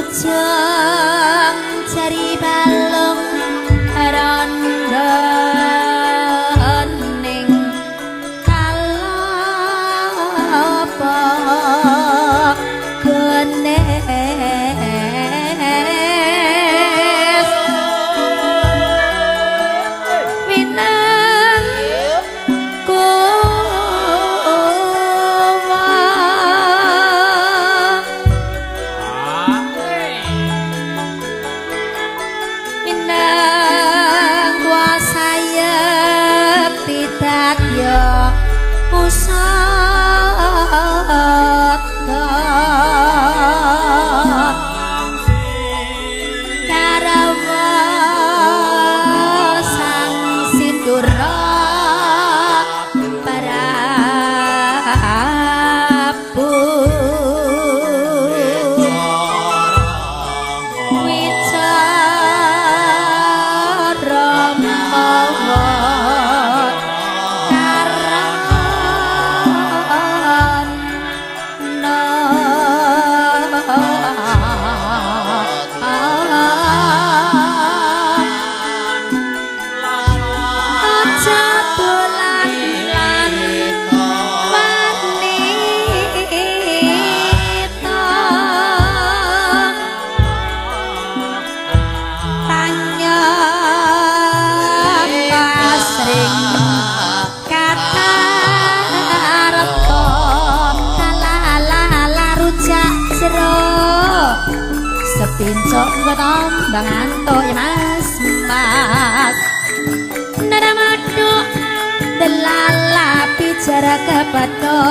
Ujung jari balung rondoning kalopo genes winang pincok ketom bangan toy mas mas nada madu delala bicara kepato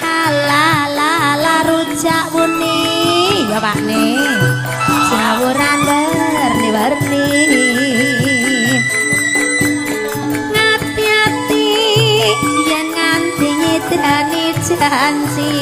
halala rujak muni ya pak nih jawuran berni-berni ngati-hati yang nganti nyidrani janji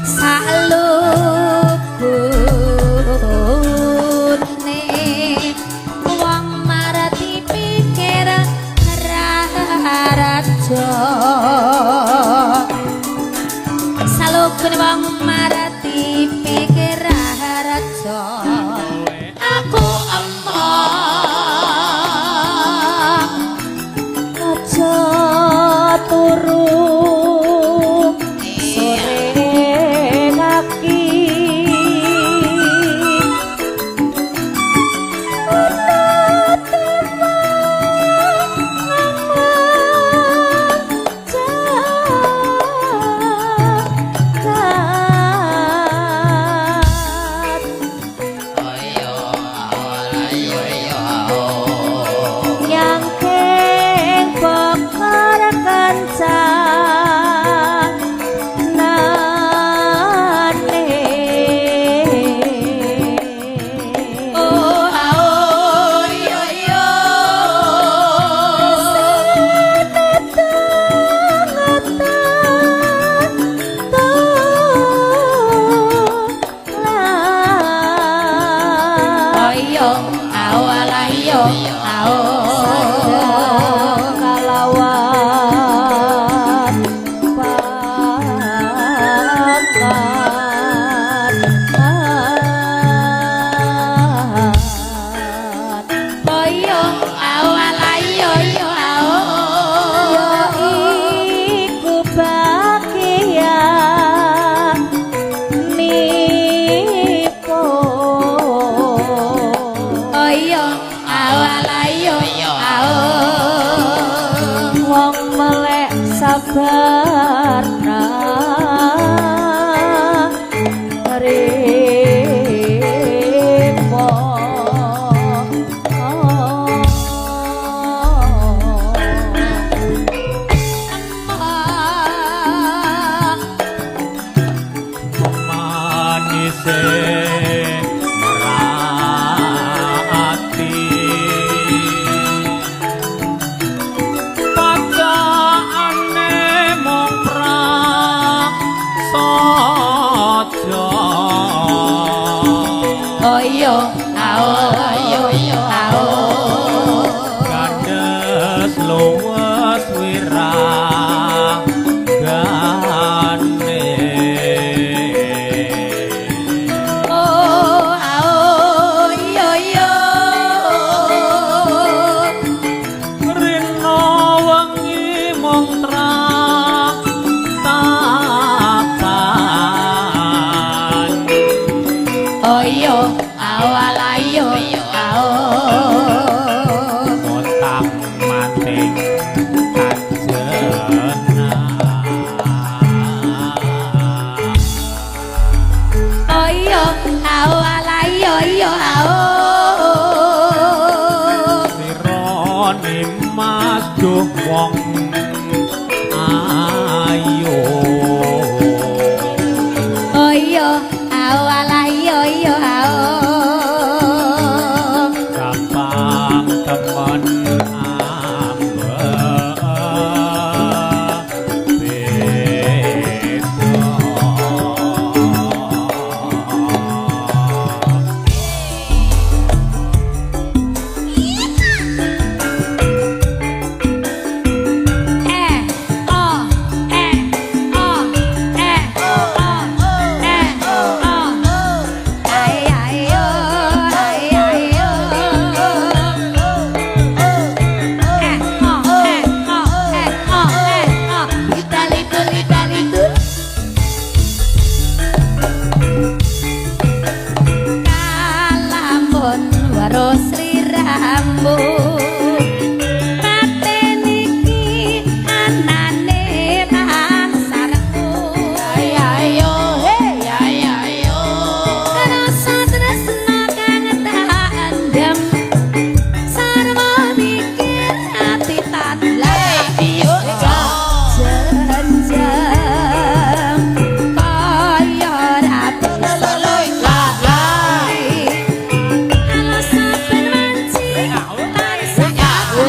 Salu au ala yo au kalawan pangkat boyo au ala yo yo au ya iku bagian nipo boyo au ala yo au wong melek sabar rimo manise merati pacaane mong prasaja boyo au yo yo au kandes luwes wiragane oh au yo yo rino wengi mong tratapan boyo au ala yo au otak mating kanjena Oyo, ao ala yo yo ao. sirone mas duh wong ayo Oyo, ao ala yo yo ao. gampang temen Ai ai yo, ai ai yo. Little. Kalamun waros riramu paten iki anane bangsarku ayo ayo rasa tresna kang tak endem sarwa mikir ati tadlah jenjang kaya rapi alasan manci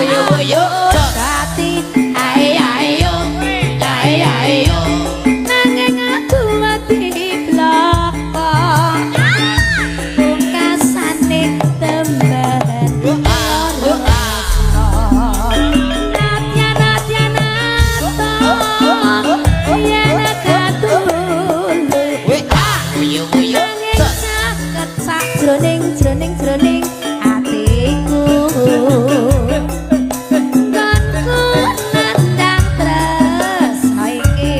yo kati ayo nanging aku mati blokong pungkasane tembahan Natyan atong yen katulu jroning atiku kanku nandang tresno iki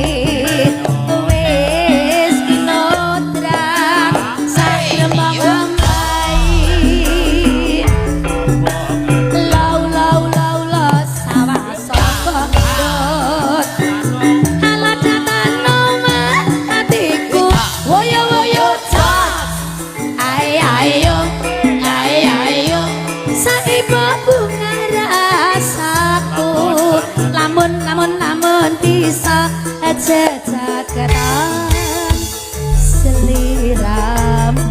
wis kinodran sagremeng bayi lau sawah saka ndut ala datan nomah atiku woyo ayo saiba bunga rasaku lamun bisa jejakaran seliramu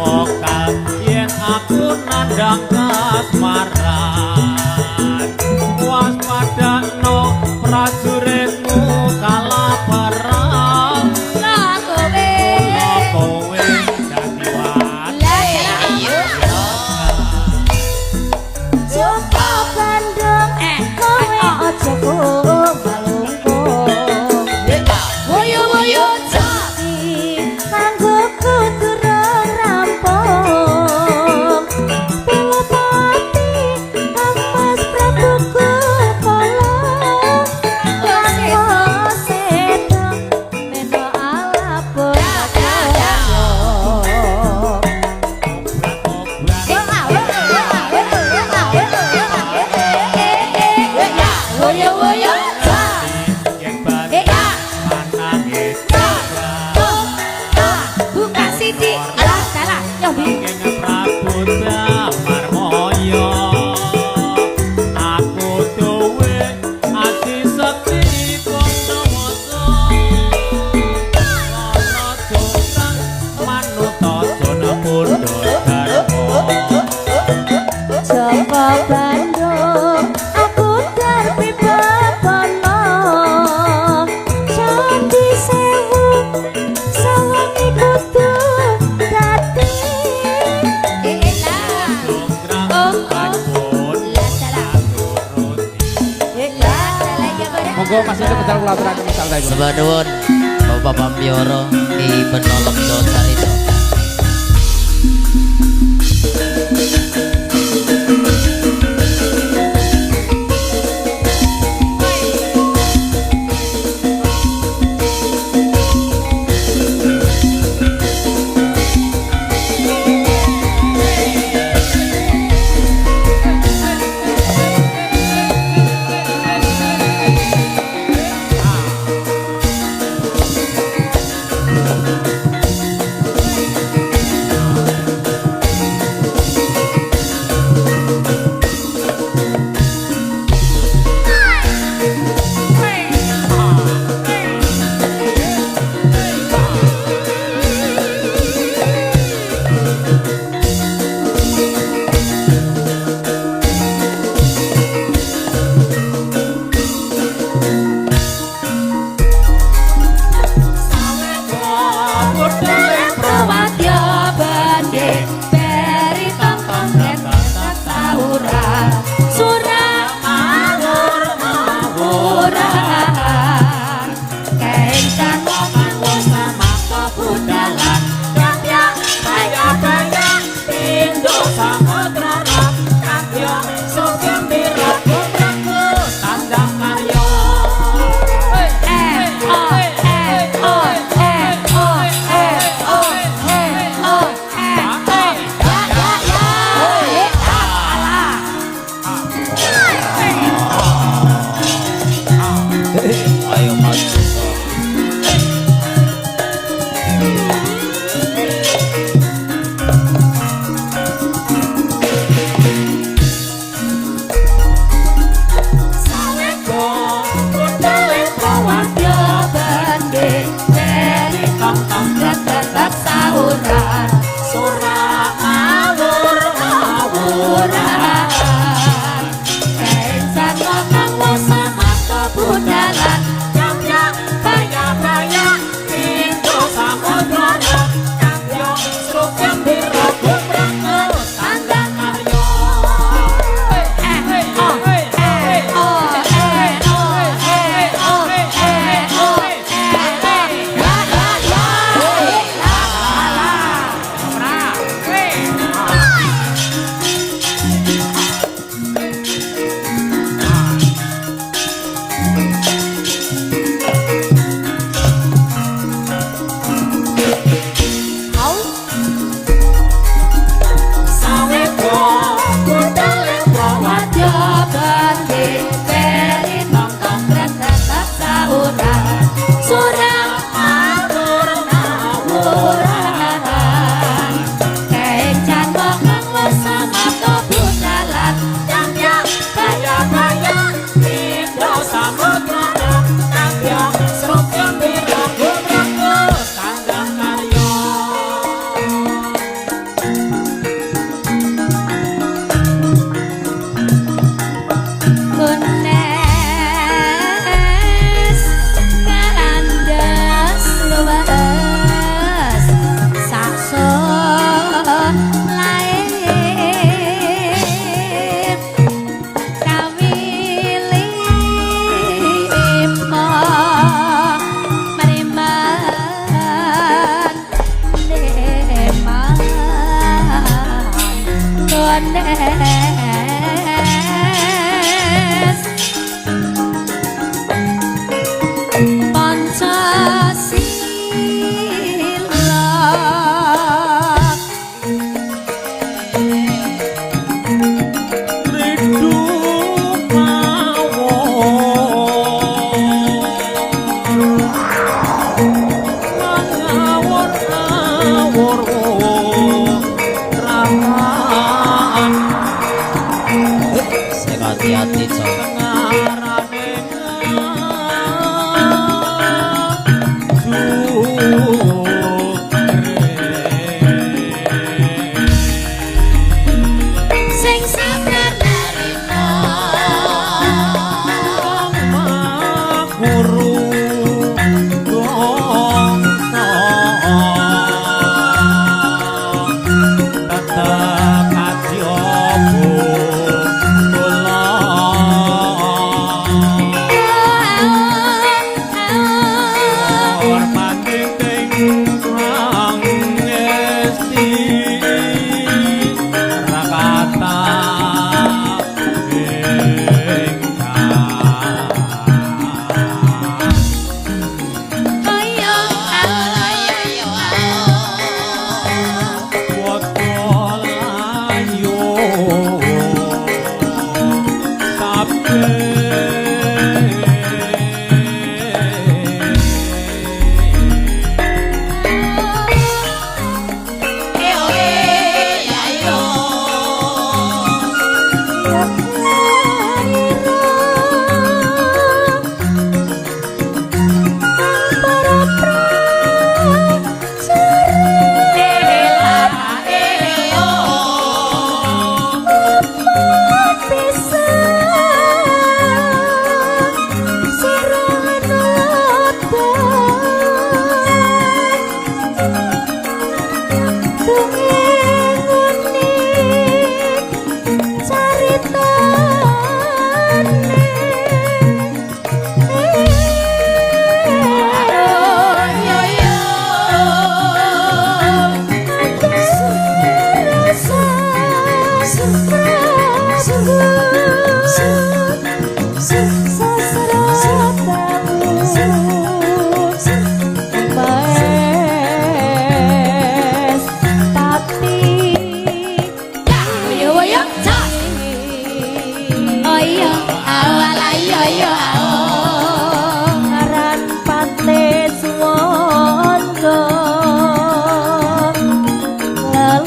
mokal yen aku nandang kasmaran waspadakno prajuritmu kalah perang Lah kowe. kowe dadi wali Lah jalan. Joko Bandung kowe aja Woyo woyo cak. kanggo kuturung rampung Pilopati Mas Prabu Kupala Mas Sedang Meno alapun Woyo woyo cak. yen banyak manangis Buka sidik. Alah salah. Yang di. Ing Prabu Damarmaya aku duwe ati sekti Pandawasa ana tukang manuta jana pundha dharma Joko Bandung aku darpi babono Candi Sewu sawangi kudu dadi Lah. Dongkrang kanjut Lah salah. Lah salah ya pada. Monggo Mas itu betul kula aturaken misal ta iku. Sembah nuwun Bapak Pambioro Ki Benolok Carito.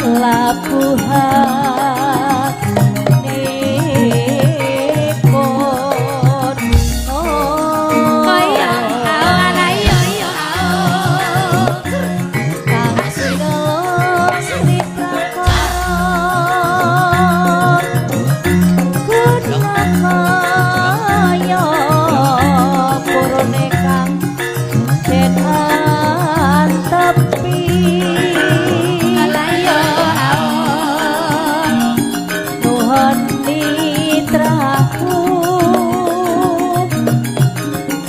labuhan nipun Ayo alayo yo kang sinong srikakon kunamaya purune kang den tepi alayo Nuhun mitraku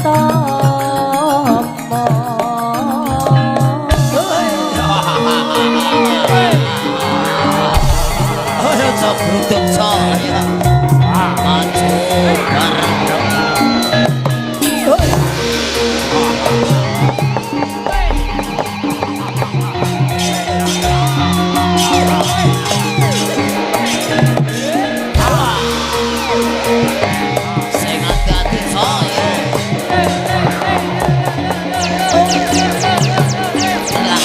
tomo Ayo cok bruduk saya. Maju bareng. Sing hati-hati saya. Lah.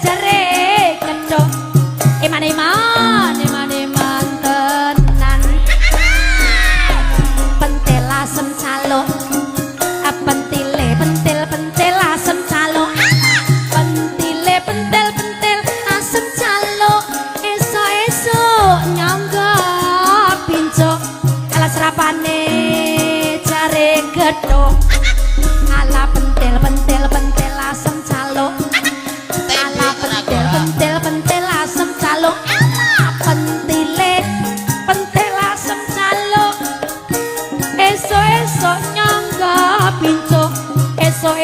jare kecok eman tenan pentil asem calo pentil asem calo pentil asem calo esok nyangga pincuk ala serapane jare gedhok ala pentil asem calo ala pentil asem calo ala pentil asem calo esok nyangga pincuk esok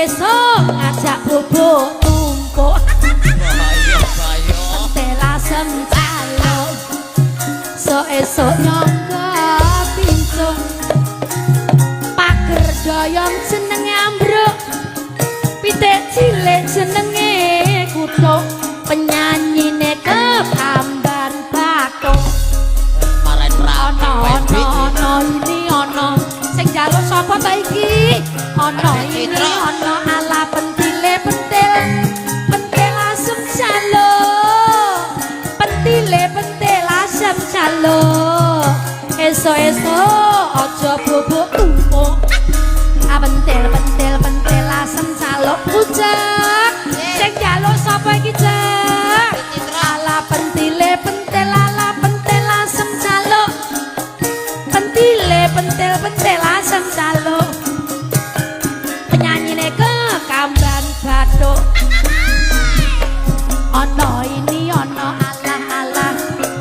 ngajak bubuk tumpuk pentil asem calo esok nyangga pincuk pager doyong jenenge ambruk pitik cilik jenenge kuthuk penyanyine kekamban bathuk Maren rapi ana ini ana sing njaluk sapa ta iki ana ini ana ala pentil asem calo pentil asem calo esok aja bubuk tumpuk pentil asem calo bucek sing njaluk sapa iki cek ala pentil asem calo pentil asem calo penyanyine kekamban bathuk ana ini ana ala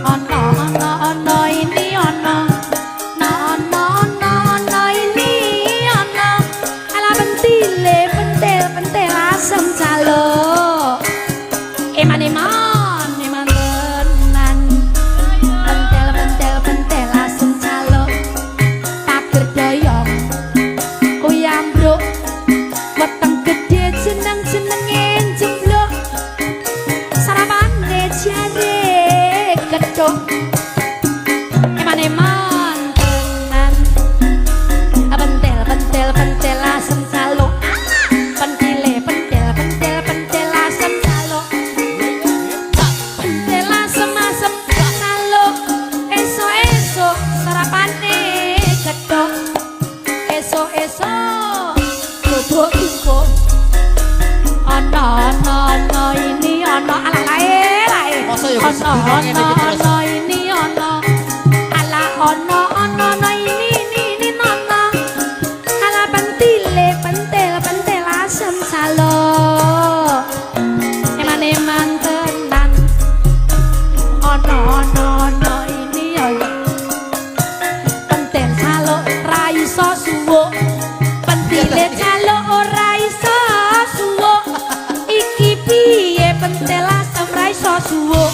ana ini ana ini ana ala pentil asem calo eman tenan pentil asem calo pager doyong kuwi ambruk weteng gedhe jenenge jembluk sarapane jare gedhok eman tenan pentil asem calo pentil asem calo pentil asem calo esok sarapane gedhok esok bubuk tumpuk ana ini ana ala lae Masa ya wis sedurunge iki terus. ana ini ana ala ana ini ana ala pentil asem calo eman tenan ana ini ana pentil calo ra iso suwuk pentil calo ora iso suwuk iki piye pentil asem ra iso suwuk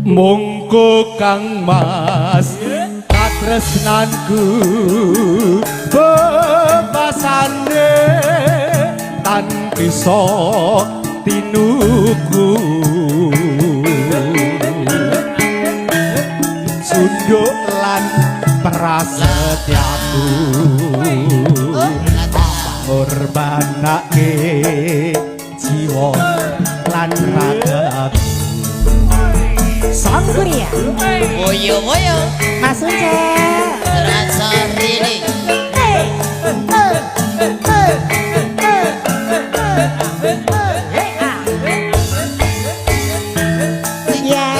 Mongko Kang Mas katresnanku bebasane tan bisa tinuku sunduk lan prasetyaku ngorbanake jiwa lan ragaku Sang Surya Woyo Mas Unce Rasa ini Ya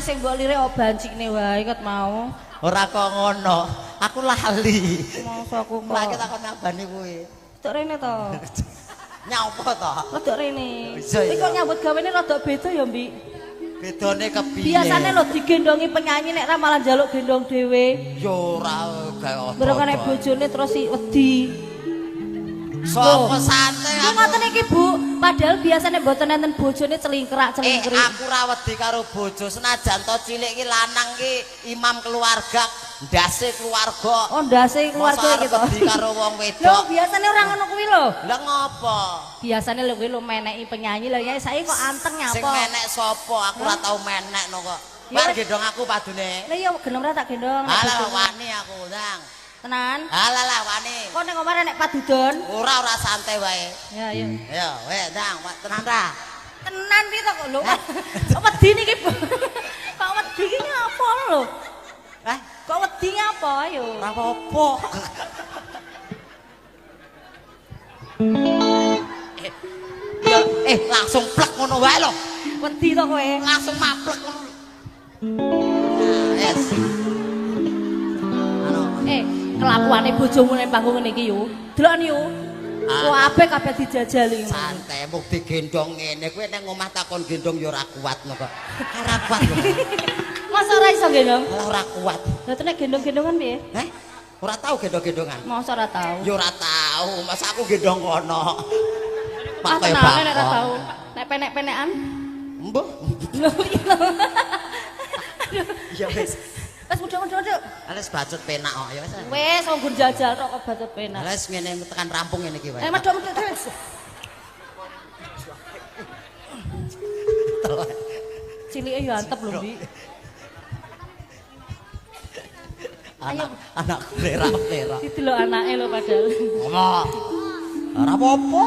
sing mbok lirik oh bancine wae ket mau. Ora kok ngono. Aku lali. Masa aku kok. Lagi takon ngabani kuwi. Tok rene to. Nyapa to? Rada rene. Bisa, Iki iya. kok nyambut gawene rada beda ya, Mbik. Bedone kepiye? Biasane lho digendongi penyanyi nek ra malah njaluk gendong dhewe. Yo ora gawe apa. Bareng nek bojone terus si wedi. Sopo santai Iki ngoten iki, Bu. Padahal biasane mboten enten bojone celingkrak-celingkrik. aku ra wedi karo bojo senajan to cilik iki lanang iki imam keluarga, ndase keluarga. Oh, ndase keluarga iki to. Wedi karo wong Lho, wedok. biasane ora ngono kuwi lho. Lah ngopo? Biasane lho kuwi lho meneki penyanyi lho ya saiki kok anteng Sing nyapa. menek sapa? Aku ora tau menek no kok. Ya, Bar gendong aku padune. Lah ya gelem ra tak gendong. nek Alah bojone. wani aku, Sang. Tenan. Alah wani. Kok ning omah nek padudon? Ora santai wae. Ya, ya. Ya, weh, Sang, tenan ta? Tenan iki to kok lho. Kok wedi niki, Bu? Kok wedi iki ngapa lho? Kok wedi ngapa ayo? Ora apa-apa. Langsung plek ngono wae lho. Wedi to kowe. Langsung maplek ngono. Yes. Kelakuane bojomu ning panggung ngene iki yo. Delok yo. Kok apik kabeh dijajali. Santai mung digendong ngene kuwi ning omah takon gendong ya ora kuat no kok. Ora kuat lho. Masa ora iso gendong? Ora kuat. Lah tenek gendong-gendongan piye? Ora tau gendong-gendongan. Masa ora tau. Ya ora tau, masa aku gendong kono. Pakai bakon. Nek ora tau. Nek penek-penekan. Mbah. Lho iya lho. Ya wis. Wes mudhun-mudhun. Wis bacot penak kok ya wis. Wes nggon jajal tok kok bacot penak. Wis ngene tekan rampung ngene iki wae. Medhok-medhok wis. Cilike yo antep lho, Mbik. Anak lera. Didelok anake lho padahal. Ora apa-apa.